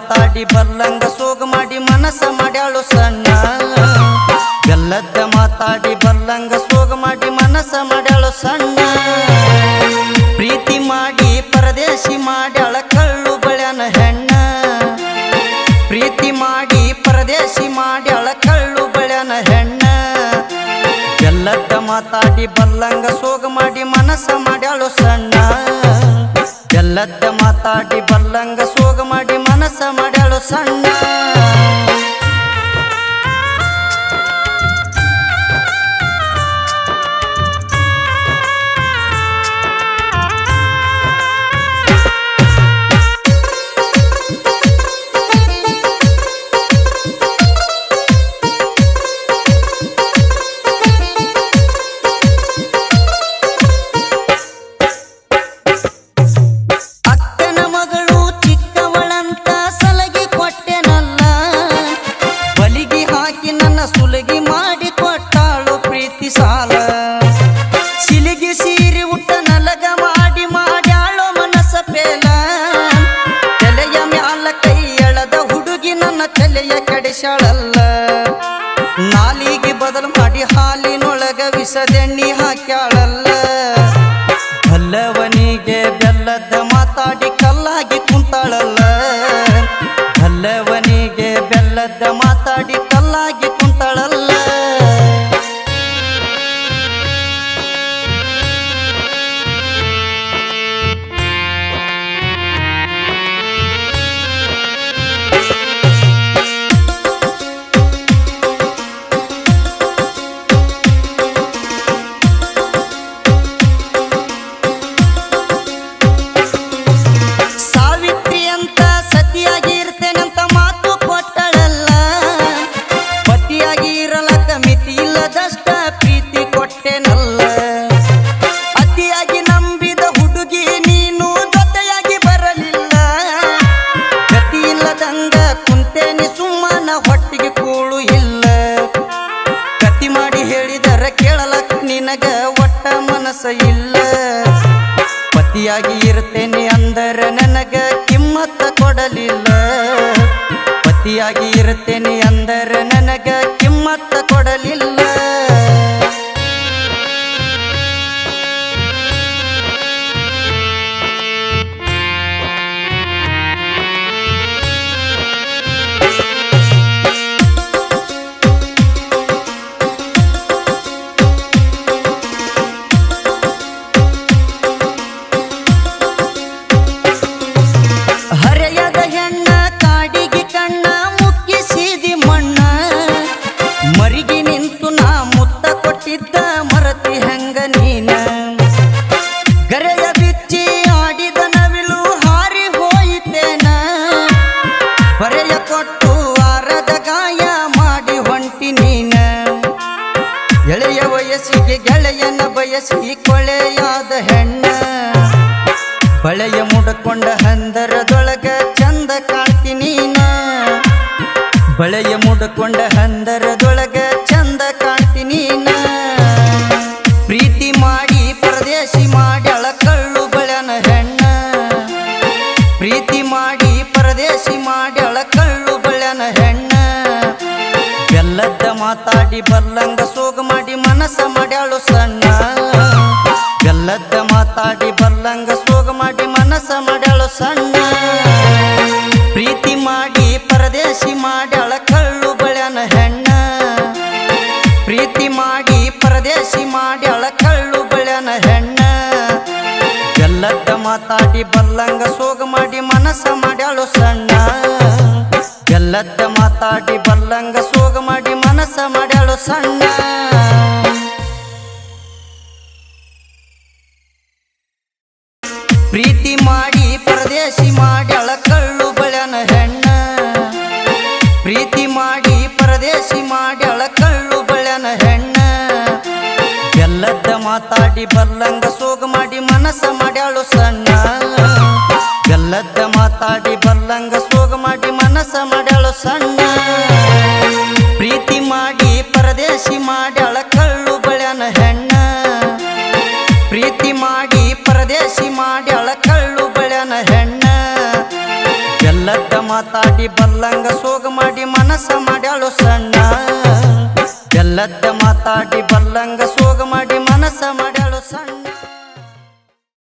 ಮಾತಾಡಿ ಬಲ್ಲಂಗ ಸೋಗ ಮಾಡಿ ಮನಸ ಮಾಡ್ಯಾಳು ಸಣ್ಣ ಬೆಲ್ಲದ ಮಾತಾಡಿ ಬಲ್ಲಂಗ ಸೋಗ ಮಾಡಿ ಮನಸ ಮಾಡ್ಯಾಳು ಸಣ್ಣ ಪ್ರೀತಿ ಮಾಡಿ ಪರದೇಶಿ ಮಾಡ್ಯಾಳ ಕಳ್ಳು ಬಳ್ಯಾನ ಹೆಣ್ಣ ಪ್ರೀತಿ ಮಾಡಿ ಪರದೇಶಿ ಮಾಡ್ಯಾಳ ಕಳ್ಳು ಬಳ್ಯಾನ ಹೆಣ್ಣ ಬೆಲ್ಲದ ಮಾತಾಡಿ ಬಲ್ಲಂಗ ಸೋಗ ಮಾಡಿ ಮನಸ ಮಾಡ್ಯಾಳು ಸಣ್ಣ ಬೆಲ್ಲದ ಮಾತಾಡಿ ಬಲ್ಲಂಗ ಸೋಗ ಮಾಡಿ ಮನಸ ಮಾಡ್ಯಾಳು ಸಣ್ಣ ನಾಲಿಗೆ ಬದಲು ಮಾಡಿ ಹಾಲಿನೊಳಗ ವಿಷದೆಣ್ಣಿ ಹಾಕ್ಯಾಳಲ್ಲ ಬಲ್ಲವನಿಗೆ ಬೆಲ್ಲದ ಮಾತಾಡಿ ಕಲ್ಲಾಗಿ ಕುಂತಾಳಲ್ಲ ಬಲ್ಲವನಿಗೆ ಬೆಲ್ಲದ ಮಾತಾಡಿ ಕಲ್ಲಾಗಿ ಕುಂತಾಳಲ್ಲ ಇಲ್ಲ ಪತಿಯಾಗಿ ಇರ್ತೇನೆ ಅಂದರೆ ನನಗ ಕಿಮ್ಮತ್ತ ಕೊಡಲಿಲ್ಲ ಪತಿಯಾಗಿ ಇರ್ತೇನೆ ಅಂದರೆ ನನಗ ಕಿಮ್ಮತ್ತ ಕೊಡಲಿಲ್ಲ ಎಳೆಯ ವಯಸ್ಸಿಗೆ ಗೆಳೆಯನ ಬಯಸಿ ಕೊಳೆಯಾದ ಹೆಣ್ಣ ಬಳೆಯ ಮುಡಕೊಂಡ ಹಂದರದೊಳಗ ಚಂದ ಕಾಣ್ತೀನೀನ ಬಳೆಯ ಮುಡಕೊಂಡ ಹಂದರದೊಳಗ ಚಂದ ಕಾಣ್ತೀನೀನ ಪ್ರೀತಿ ಮಾಡಿ ಪರದೇಶಿ ಮಾಡ್ಯಾಳ ಕಳ್ಳು ಬಳ್ಯಾನ ಹೆಣ್ಣ ಪ್ರೀತಿ ಮಾಡಿ ಪರದೇಶಿ ಮಾಡ್ಯಾಳ ಕಳ್ಳು ಬಳ್ಯಾನ ಹೆಣ್ಣ ಬೆಲ್ಲದ ಮಾತಾಡಿ ಬಲ್ಲಂಗ ಸೋಗ ಮಾಡಿ ಮನಸ ಮಾಡ್ಯಾಳು ಸಣ್ಣ ಬೆಲ್ಲದ ಮಾತಾಡಿ ಬಲ್ಲಂಗ ಸೋಗ ಮಾಡಿ ಮನಸ ಮಾಡ್ಯಾಳು ಸಣ್ಣ ಪ್ರೀತಿ ಮಾಡಿ ಪರದೇಶಿ ಮಾಡ್ಯಾಳ ಕಳ್ಳು ಬಳ್ಯಾನ ಹೆಣ್ಣ ಪ್ರೀತಿ ಮಾಡಿ ಪರದೇಶಿ ಮಾಡ್ಯಾಳ ಕಳ್ಳು ಬಳ್ಯಾನ ಹೆಣ್ಣ ಬೆಲ್ಲದ ಮಾತಾಡಿ ಬಲ್ಲಂಗ ಸೋಗ ಮಾಡಿ ಮನಸ ಮಾಡ್ಯಾಳು ಸಣ್ಣ ಬೆಲ್ಲದ ಮಾತಾಡಿ ಬಲ್ಲಂಗ ಸೋಗ ಮಾಡಿ ಮನಸ ಮಾಡ್ಯಾಳು ಸಣ್ಣ ಪ್ರೀತಿ ಮಾಡಿ ಪರದೇಶಿ ಮಾಡ್ಯಾಳ ಕಳ್ಳು ಬಳ್ಯಾನ ಹೆಣ್ಣ ಪ್ರೀತಿ ಮಾಡಿ ಪರದೇಶಿ ಮಾಡ್ಯಾಳ ಕಳ್ಳು ಬಳ್ಯಾನ ಹೆಣ್ಣ ಬೆಲ್ಲದ ಮಾತಾಡಿ ಬಲ್ಲಂಗ ಸೋಗ ಮಾಡಿ ಮನಸ ಮಾಡ್ಯಾಳು ಸಣ್ಣ ಬೆಲ್ಲದ ಮಾತಾಡಿ ಬಲ್ಲಂಗ ಸೋಗ ಮಾಡಿ ಮನಸ ಮಾಡ್ಯಾಳು ಸಣ್ಣ ಪ್ರೀತಿ ಮಾಡಿ ಪರದೇಶಿ ಮಾಡ್ಯಾಳ ಕಳ್ಳು ಬಳ್ಯಾನ ಹೆಣ್ಣ ಪ್ರೀತಿ ಮಾಡಿ ಪರದೇಶಿ ಮಾಡ್ಯಾಳ ಕಳ್ಳು ಬಳ್ಯಾನ ಹೆಣ್ಣ ಬೆಲ್ಲದ ಮಾತಾಡಿ ಬಲ್ಲಂಗ ಸೋಗ ಮಾಡಿ ಮನಸ್ಸ ಮಾಡ್ಯಾಳು ಸಣ್ಣ ಎಲ್ಲದ್ದ ಮಾತಾಡಿ ಬಲ್ಲಂಗ ಸೋಗ